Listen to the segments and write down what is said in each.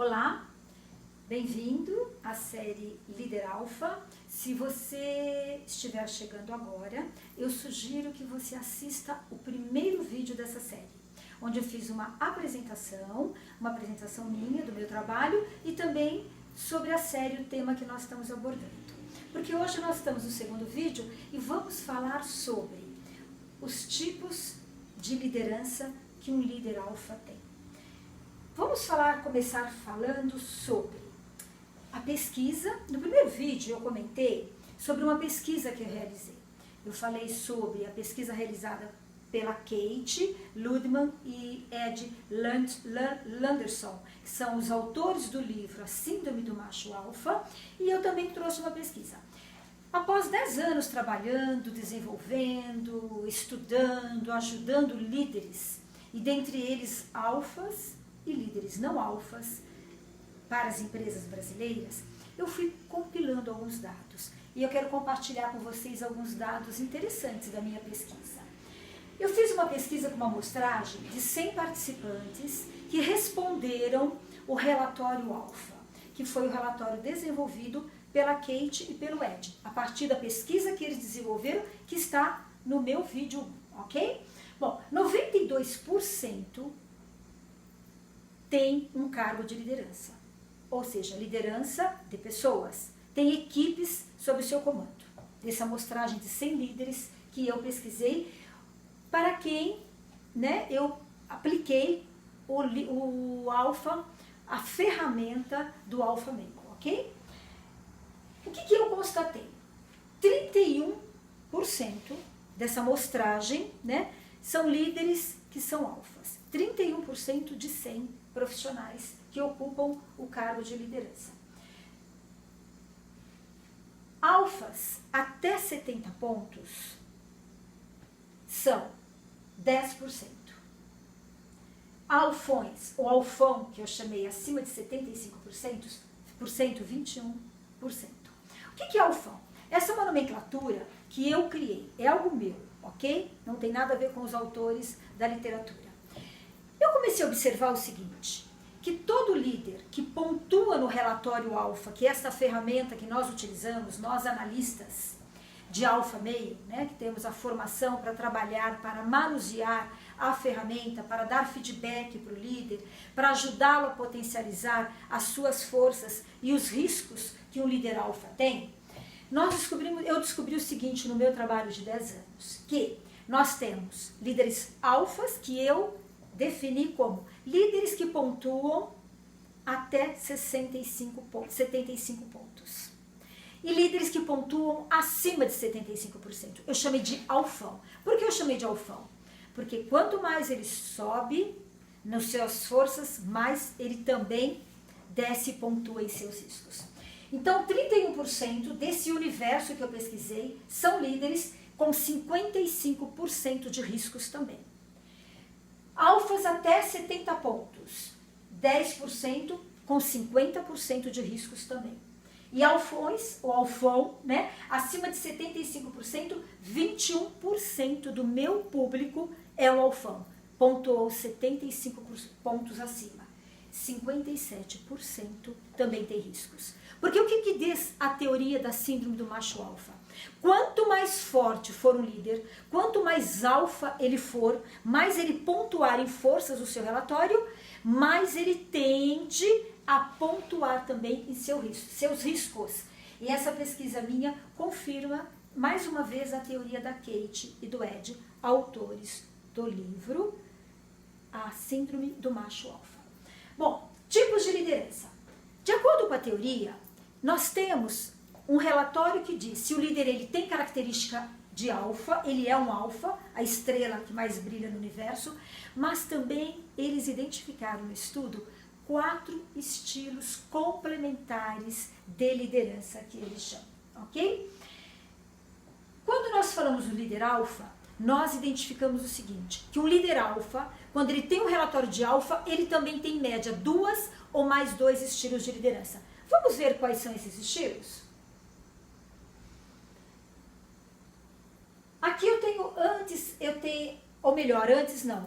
Olá, bem-vindo à série Líder Alfa. Se você estiver chegando agora, eu sugiro que você assista o primeiro vídeo dessa série, onde eu fiz uma apresentação minha, do meu trabalho e também sobre a série, o tema que nós estamos abordando. Porque hoje nós estamos no segundo vídeo e vamos falar sobre os tipos de liderança que um líder alfa tem. Vamos começar falando sobre a pesquisa. No primeiro vídeo eu comentei sobre uma pesquisa que eu realizei. Eu falei sobre a pesquisa realizada pela Kate Ludman e Ed Landerson, que são os autores do livro A Síndrome do Macho Alfa, e eu também trouxe uma pesquisa. Após 10 anos trabalhando, desenvolvendo, estudando, ajudando líderes, e dentre eles alfas e líderes não alfas, para as empresas brasileiras, eu fui compilando alguns dados. E eu quero compartilhar com vocês alguns dados interessantes da minha pesquisa. Eu fiz uma pesquisa com uma amostragem de 100 participantes que responderam o relatório alfa, que foi o relatório desenvolvido pela Kate e pelo Ed, a partir da pesquisa que eles desenvolveram, que está no meu vídeo, ok? Bom, 92% tem um cargo de liderança, ou seja, liderança de pessoas, tem equipes sob o seu comando. Dessa amostragem de 100 líderes que eu pesquisei, para quem eu apliquei o alfa, a ferramenta do Alpha Mentor, ok? O que eu constatei? 31% dessa amostragem são líderes que são alfas. 31% de 100 profissionais que ocupam o cargo de liderança. Alfas até 70 pontos são 10%. Alfões, ou alfão, que eu chamei acima de 75%, 21%. O que é alfão? Essa é uma nomenclatura que eu criei, é algo meu, ok? Não tem nada a ver com os autores da literatura. Eu comecei a observar o seguinte, que todo líder que pontua no relatório alfa, que é essa ferramenta que nós utilizamos, nós analistas de alfa meio, que temos a formação para trabalhar, para manusear a ferramenta, para dar feedback para o líder, para ajudá-lo a potencializar as suas forças e os riscos que um líder alfa tem, eu descobri o seguinte no meu trabalho de 10 anos, que nós temos líderes alfas, que eu defini como líderes que pontuam até 75 pontos. E líderes que pontuam acima de 75%. Eu chamei de alfão. Por que eu chamei de alfão? Porque quanto mais ele sobe nas suas forças, mais ele também desce e pontua em seus riscos. Então, 31% desse universo que eu pesquisei são líderes com 55% de riscos também. Alfas até 70 pontos, 10% com 50% de riscos também. E alfões, ou alfão, acima de 75%, 21% do meu público é o alfão. Pontuou 75 pontos acima. 57% também tem riscos. Porque o que diz a teoria da síndrome do macho alfa? Quanto mais forte for um líder, quanto mais alfa ele for, mais ele pontuar em forças do seu relatório, mais ele tende a pontuar também em seus riscos. E essa pesquisa minha confirma mais uma vez a teoria da Kate e do Ed, autores do livro A Síndrome do Macho Alfa. Bom, tipos de liderança. De acordo com a teoria, nós temos um relatório que diz se o líder ele tem característica de alfa, ele é um alfa, a estrela que mais brilha no universo, mas também eles identificaram no estudo 4 estilos complementares de liderança que eles chamam, ok? Quando nós falamos do líder alfa, nós identificamos o seguinte, que um líder alfa, quando ele tem um relatório de alfa, ele também tem em média 2 ou mais 2 estilos de liderança. Vamos ver quais são esses estilos? Aqui eu tenho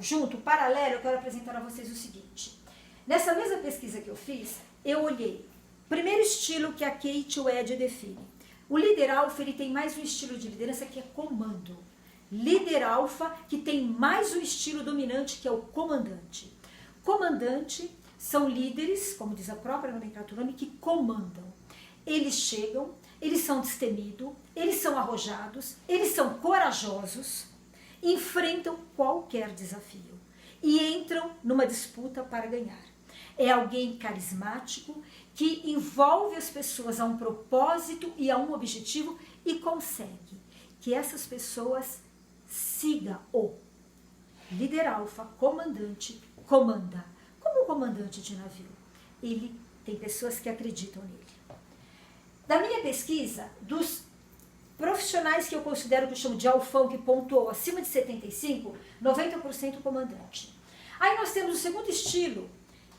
junto, paralelo, eu quero apresentar a vocês o seguinte. Nessa mesma pesquisa que eu fiz, eu olhei. Primeiro estilo que a Kate Wedge define. O líder alfa, ele tem mais um estilo de liderança que é comando. Líder alfa que tem mais um estilo dominante que é o comandante. Comandante são líderes, como diz a própria nomenclatura, que comandam. Eles chegam, eles são destemidos, eles são arrojados, eles são corajosos, enfrentam qualquer desafio e entram numa disputa para ganhar. É alguém carismático que envolve as pessoas a um propósito e a um objetivo e consegue que essas pessoas sigam o líder alfa, comandante, comanda. Como um comandante de navio, ele tem pessoas que acreditam nele. Da minha pesquisa, dos profissionais que eu considero que eu chamo de alfão, que pontuou acima de 75, 90% comandante. Aí nós temos o segundo estilo,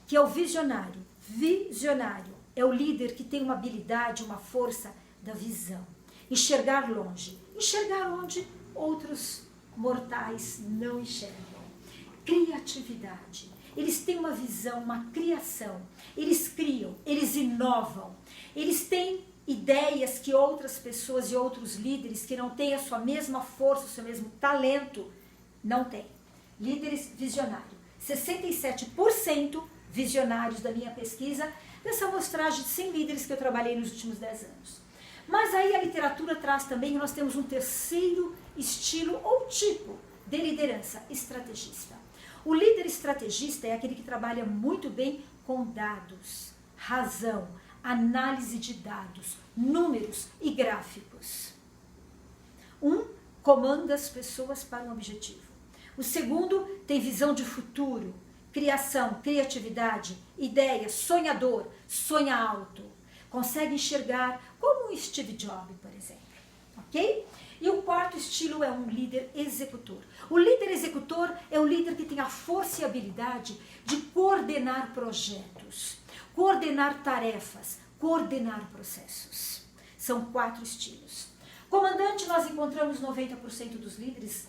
que é o visionário. Visionário é o líder que tem uma habilidade, uma força da visão. Enxergar longe. Enxergar onde outros mortais não enxergam. Criatividade. Eles têm uma visão, uma criação. Eles criam, eles inovam. Eles têm ideias que outras pessoas e outros líderes que não têm a sua mesma força, o seu mesmo talento, não têm. Líderes visionários. 67% visionários da minha pesquisa, dessa amostragem de 100 líderes que eu trabalhei nos últimos 10 anos. Mas aí a literatura traz também, nós temos um terceiro estilo ou tipo de liderança, estrategista. O líder estrategista é aquele que trabalha muito bem com dados, razão, análise de dados, números e gráficos. Um comanda as pessoas para um objetivo. O segundo tem visão de futuro, criação, criatividade, ideia, sonhador, sonha alto. Consegue enxergar como um Steve Jobs, por exemplo. Ok? E o quarto estilo é um líder executor. O líder executor é o líder que tem a força e a habilidade de coordenar projetos, coordenar tarefas, coordenar processos. São 4 estilos. Comandante, nós encontramos 90% dos líderes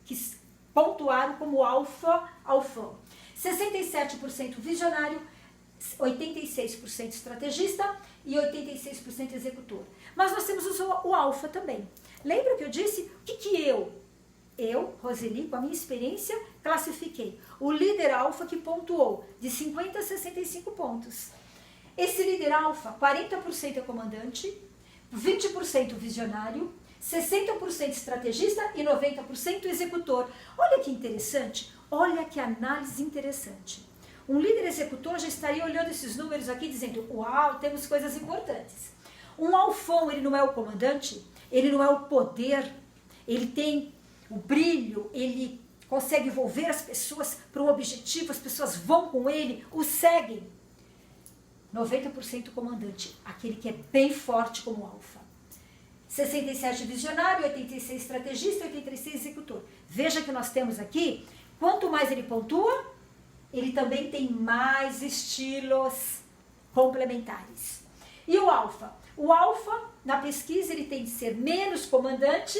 que pontuaram como alfão. 67% visionário, 86% estrategista e 86% executor. Mas nós temos o alfa também. Lembra que eu disse o que eu, Roseli, com a minha experiência, classifiquei? O líder alfa que pontuou de 50 a 65 pontos. Esse líder alfa, 40% é comandante, 20% visionário, 60% estrategista e 90% executor. Olha que interessante, olha que análise interessante. Um líder executor já estaria olhando esses números aqui dizendo, uau, temos coisas importantes. Um alfão, ele não é o comandante, ele não é o poder, ele tem o brilho, ele consegue envolver as pessoas para um objetivo, as pessoas vão com ele, o seguem. 90% comandante, aquele que é bem forte como alfa. 67 visionário, 86 estrategista, 86 executor. Veja que nós temos aqui, quanto mais ele pontua, ele também tem mais estilos complementares. E o alfa? O alfa, na pesquisa, ele tem de ser menos comandante,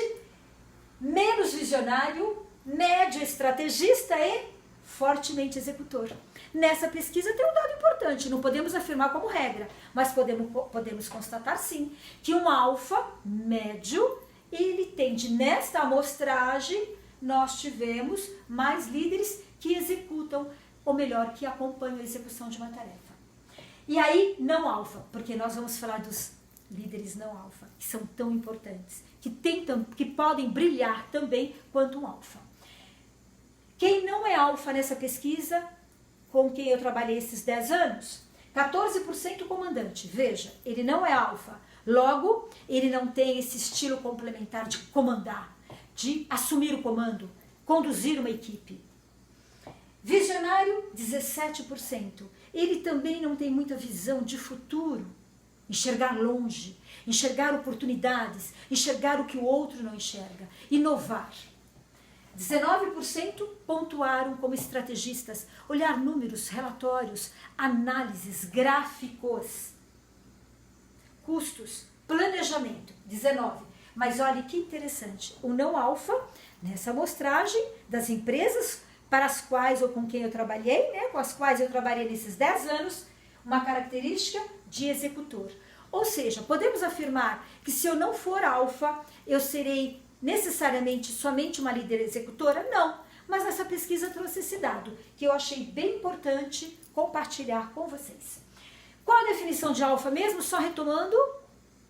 menos visionário, médio estrategista e fortemente executor. Nessa pesquisa tem um dado importante, não podemos afirmar como regra, mas podemos constatar sim, que um alfa médio, ele tende, nesta amostragem, nós tivemos mais líderes que executam, ou melhor, que acompanham a execução de uma tarefa. E aí, não alfa, porque nós vamos falar dos líderes não alfa, que são tão importantes, que podem brilhar também quanto um alfa. Quem não é alfa nessa pesquisa, com quem eu trabalhei esses 10 anos, 14% comandante. Veja, ele não é alfa. Logo, ele não tem esse estilo complementar de comandar, de assumir o comando, conduzir uma equipe. Visionário, 17%. Ele também não tem muita visão de futuro, enxergar longe, enxergar oportunidades, enxergar o que o outro não enxerga, inovar. 19% pontuaram como estrategistas, olhar números, relatórios, análises, gráficos, custos, planejamento, 19%. Mas olha que interessante, o não alfa, nessa amostragem das empresas para as quais ou com quem eu trabalhei, né, com as quais eu trabalhei nesses 10 anos, uma característica de executor. Ou seja, podemos afirmar que se eu não for alfa, eu serei necessariamente somente uma líder executora? Não, mas essa pesquisa trouxe esse dado, que eu achei bem importante compartilhar com vocês. Qual a definição de alfa mesmo? Só retomando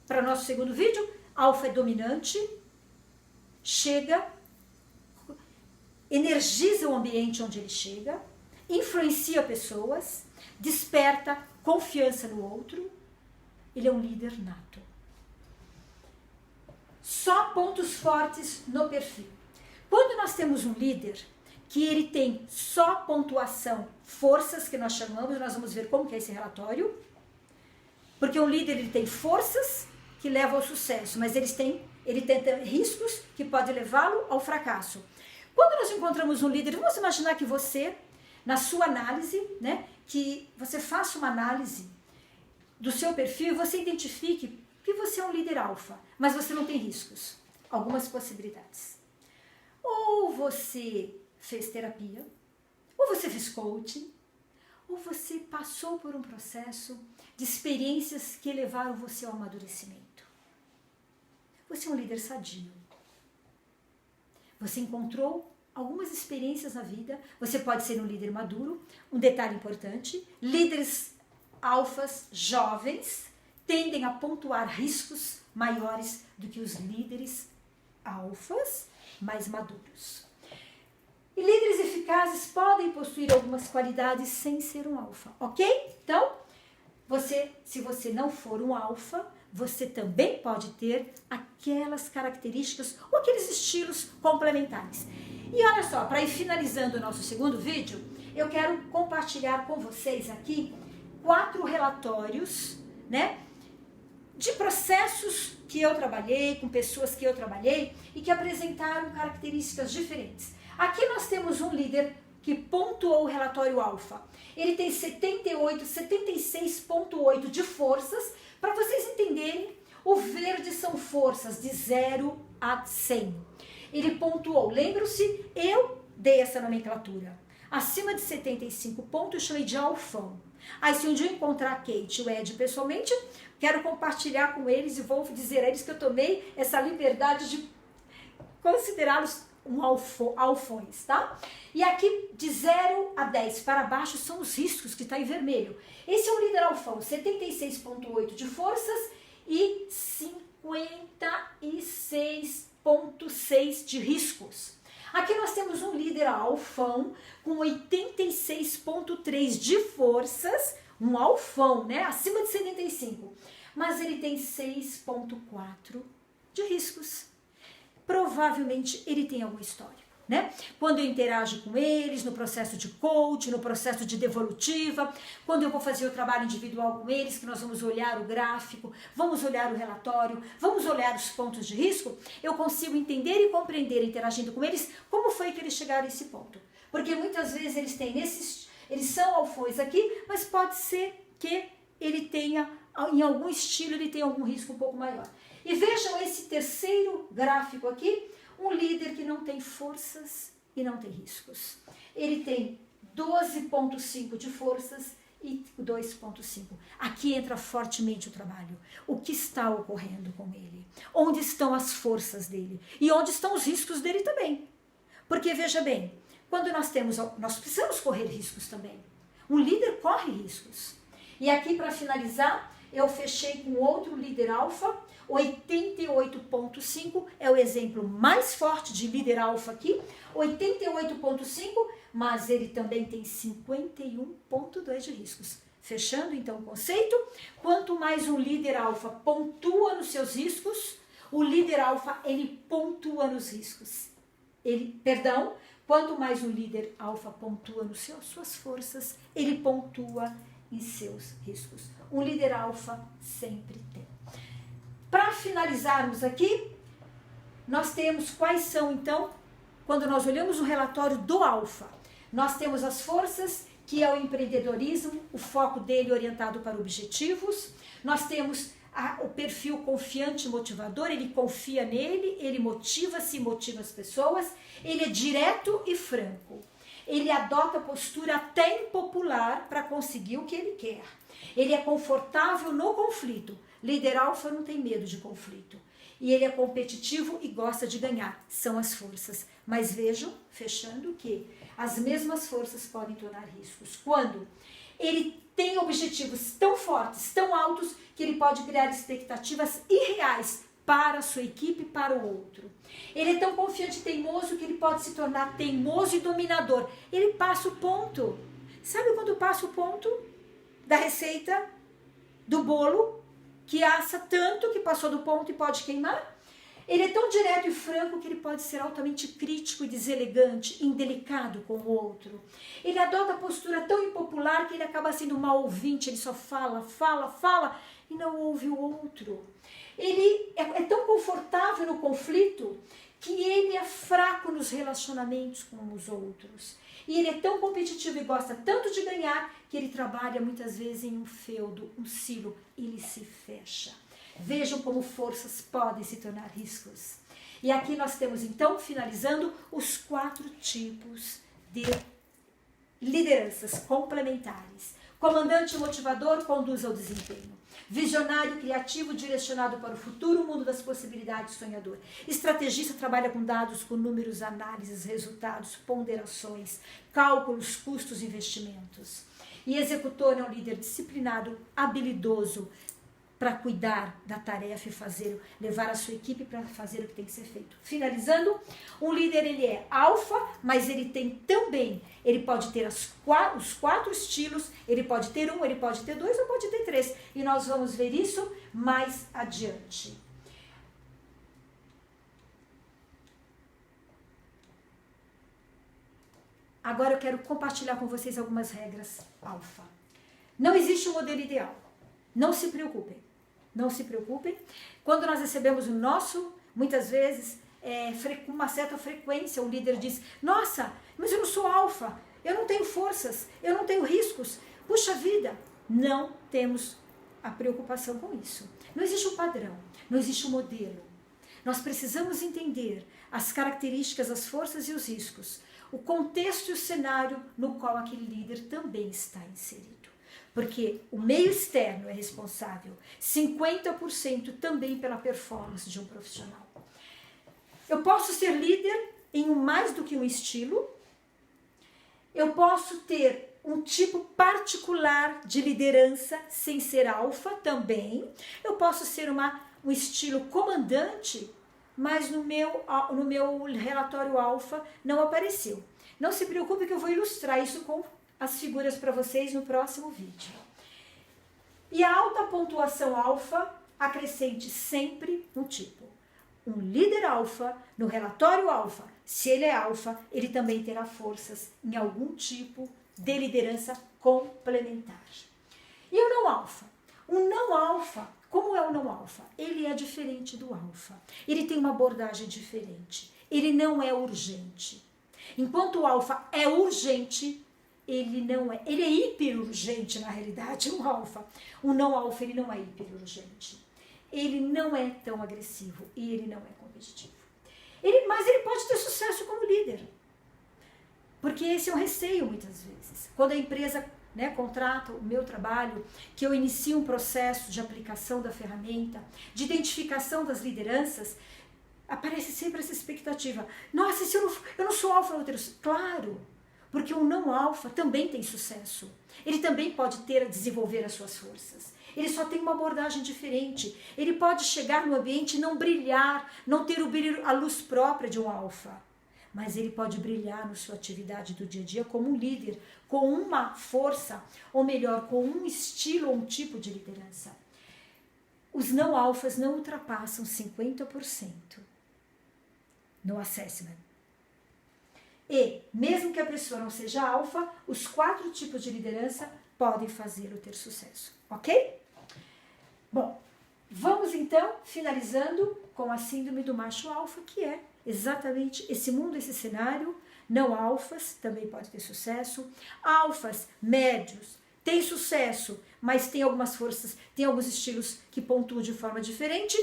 para o nosso segundo vídeo, alfa é dominante, chega, energiza o ambiente onde ele chega, influencia pessoas, desperta confiança no outro, ele é um líder nato. Só pontos fortes no perfil. Quando nós temos um líder que ele tem só pontuação, forças que nós chamamos, nós vamos ver como que é esse relatório, porque um líder ele tem forças que levam ao sucesso, mas ele tem riscos que podem levá-lo ao fracasso. Quando nós encontramos um líder, vamos imaginar que você, na sua análise, né, que você faça uma análise do seu perfil e você identifique que você é um líder alfa, mas você não tem riscos. Algumas possibilidades. Ou você fez terapia, ou você fez coaching, ou você passou por um processo de experiências que levaram você ao amadurecimento. Você é um líder sadio. Você encontrou algumas experiências na vida. Você pode ser um líder maduro. Um detalhe importante, líderes alfas jovens tendem a pontuar riscos maiores do que os líderes alfas mais maduros. E líderes eficazes podem possuir algumas qualidades sem ser um alfa, ok? Então, se você não for um alfa, você também pode ter aquelas características ou aqueles estilos complementares. E olha só, para ir finalizando o nosso segundo vídeo, eu quero compartilhar com vocês aqui 4 relatórios, né, de processos que eu trabalhei, com pessoas que eu trabalhei e que apresentaram características diferentes. Aqui nós temos um líder que pontuou o relatório alfa. Ele tem 76,8 de forças. Para vocês entenderem, o verde são forças de 0 a 100. Ele pontuou, lembram-se, eu dei essa nomenclatura. Acima de 75 pontos eu chamei de alfão. Aí se um dia eu encontrar a Kate e o Ed pessoalmente, quero compartilhar com eles e vou dizer a eles que eu tomei essa liberdade de considerá-los alfões, tá? E aqui de 0 a 10 para baixo são os riscos, que está em vermelho. Esse é um líder alfão, 76,8 de forças e 56,6 de riscos. Aqui nós temos um líder alfão com 86,3 de forças, um alfão, né? Acima de 75, mas ele tem 6,4 de riscos. Provavelmente ele tem alguma história, né? Quando eu interajo com eles no processo de coach, no processo de devolutiva, quando eu vou fazer o trabalho individual com eles, que nós vamos olhar o gráfico, vamos olhar o relatório, vamos olhar os pontos de risco, eu consigo entender e compreender, interagindo com eles, como foi que eles chegaram a esse ponto. Porque muitas vezes eles são alfões aqui, mas pode ser que ele tenha, em algum estilo, ele tenha algum risco um pouco maior. E vejam esse terceiro gráfico aqui, um líder que não tem forças e não tem riscos. Ele tem 12,5 de forças e 2,5. Aqui entra fortemente o trabalho. O que está ocorrendo com ele? Onde estão as forças dele? E onde estão os riscos dele também? Porque, veja bem, quando nós precisamos correr riscos também. Um líder corre riscos. E aqui, para finalizar, eu fechei com outro líder alfa. 88,5 é o exemplo mais forte de líder alfa aqui, 88,5, mas ele também tem 51,2 de riscos. Fechando então o conceito, quanto mais um líder alfa pontua nos seus riscos, o líder alfa ele pontua nos riscos. Quanto mais um líder alfa pontua nas suas forças, ele pontua em seus riscos. Um líder alfa sempre tem. Para finalizarmos aqui, nós temos quais são, então, quando nós olhamos o relatório do alfa, nós temos as forças, que é o empreendedorismo, o foco dele orientado para objetivos, nós temos o perfil confiante e motivador, ele confia nele, ele motiva-se e motiva as pessoas, ele é direto e franco. Ele adota postura até impopular para conseguir o que ele quer. Ele é confortável no conflito. Líder alfa não tem medo de conflito. E ele é competitivo e gosta de ganhar. São as forças. Mas vejam, fechando, que as mesmas forças podem tornar riscos. Quando ele tem objetivos tão fortes, tão altos, que ele pode criar expectativas irreais para a sua equipe e para o outro. Ele é tão confiante e teimoso que ele pode se tornar teimoso e dominador. Ele passa o ponto. Sabe quando passa o ponto da receita, do bolo, que assa tanto que passou do ponto e pode queimar? Ele é tão direto e franco que ele pode ser altamente crítico e deselegante, indelicado com o outro. Ele adota a postura tão impopular que ele acaba sendo mal ouvinte, ele só fala, fala, fala e não ouve o outro. Ele é tão confortável no conflito que ele é fraco nos relacionamentos com os outros. E ele é tão competitivo e gosta tanto de ganhar que ele trabalha muitas vezes em um feudo, um silo, ele se fecha. Vejam como forças podem se tornar riscos. E aqui nós temos então, finalizando, os 4 tipos de lideranças complementares. Comandante motivador conduz ao desempenho. Visionário criativo direcionado para o futuro, mundo das possibilidades, sonhador. Estrategista trabalha com dados, com números, análises, resultados, ponderações, cálculos, custos, investimentos. E executor é um líder disciplinado, habilidoso, para cuidar da tarefa e levar a sua equipe para fazer o que tem que ser feito. Finalizando, um líder ele é alfa, mas ele tem também, ele pode ter os 4 estilos, ele pode ter 1, ele pode ter 2 ou pode ter 3. E nós vamos ver isso mais adiante. Agora eu quero compartilhar com vocês algumas regras alfa. Não existe um modelo ideal. Não se preocupem. Não se preocupem. Quando nós recebemos o nosso, muitas vezes, com uma certa frequência, o líder diz: nossa, mas eu não sou alfa, eu não tenho forças, eu não tenho riscos. Puxa vida, não temos a preocupação com isso. Não existe um padrão, não existe um modelo. Nós precisamos entender as características, as forças e os riscos, o contexto e o cenário no qual aquele líder também está inserido. Porque o meio externo é responsável 50% também pela performance de um profissional. Eu posso ser líder em mais do que um estilo. Eu posso ter um tipo particular de liderança sem ser alfa também. Eu posso ser um estilo comandante, mas no meu relatório alfa não apareceu. Não se preocupe que eu vou ilustrar isso com as figuras para vocês no próximo vídeo. E a alta pontuação alfa acrescente sempre um tipo. Um líder alfa, no relatório alfa, se ele é alfa, ele também terá forças em algum tipo de liderança complementar. E o não alfa? O não alfa, como é o não alfa? Ele é diferente do alfa. Ele tem uma abordagem diferente. Ele não é urgente. Enquanto o alfa é urgente, ele não é. Ele é hiperurgente, na realidade, o alfa. O não alfa, ele não é hiperurgente. Ele não é tão agressivo e ele não é competitivo. Mas ele pode ter sucesso como líder. Porque esse é um receio, muitas vezes. Quando a empresa contrata o meu trabalho, que eu inicio um processo de aplicação da ferramenta, de identificação das lideranças, aparece sempre essa expectativa. Nossa, se eu não sou alfa, eu vou ter sucesso. Claro! Porque o não alfa também tem sucesso. Ele também pode desenvolver as suas forças. Ele só tem uma abordagem diferente. Ele pode chegar no ambiente e não brilhar, não ter a luz própria de um alfa. Mas ele pode brilhar na sua atividade do dia a dia como um líder, com uma força, ou melhor, com um estilo ou um tipo de liderança. Os não alfas não ultrapassam 50% no assessment. E, mesmo que a pessoa não seja alfa, os 4 tipos de liderança podem fazê-lo ter sucesso, ok? Bom, vamos então finalizando com a síndrome do macho alfa, que é exatamente esse mundo, esse cenário. Não alfas também pode ter sucesso. Alfas médios têm sucesso, mas tem algumas forças, tem alguns estilos que pontuam de forma diferente.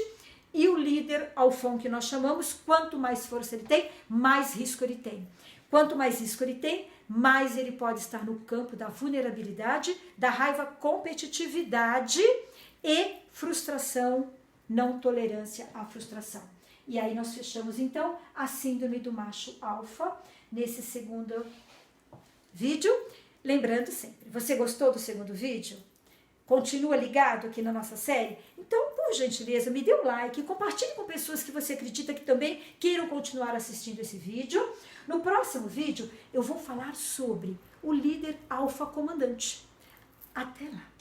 E o líder alfão que nós chamamos, quanto mais força ele tem, mais risco ele tem. Quanto mais risco ele tem, mais ele pode estar no campo da vulnerabilidade, da raiva, competitividade e frustração, não tolerância à frustração. E aí nós fechamos então a síndrome do macho alfa nesse segundo vídeo. Lembrando sempre, você gostou do segundo vídeo? Continua ligado aqui na nossa série? Então, por gentileza, me dê um like, compartilhe com pessoas que você acredita que também queiram continuar assistindo esse vídeo. No próximo vídeo, eu vou falar sobre o líder alfa comandante. Até lá!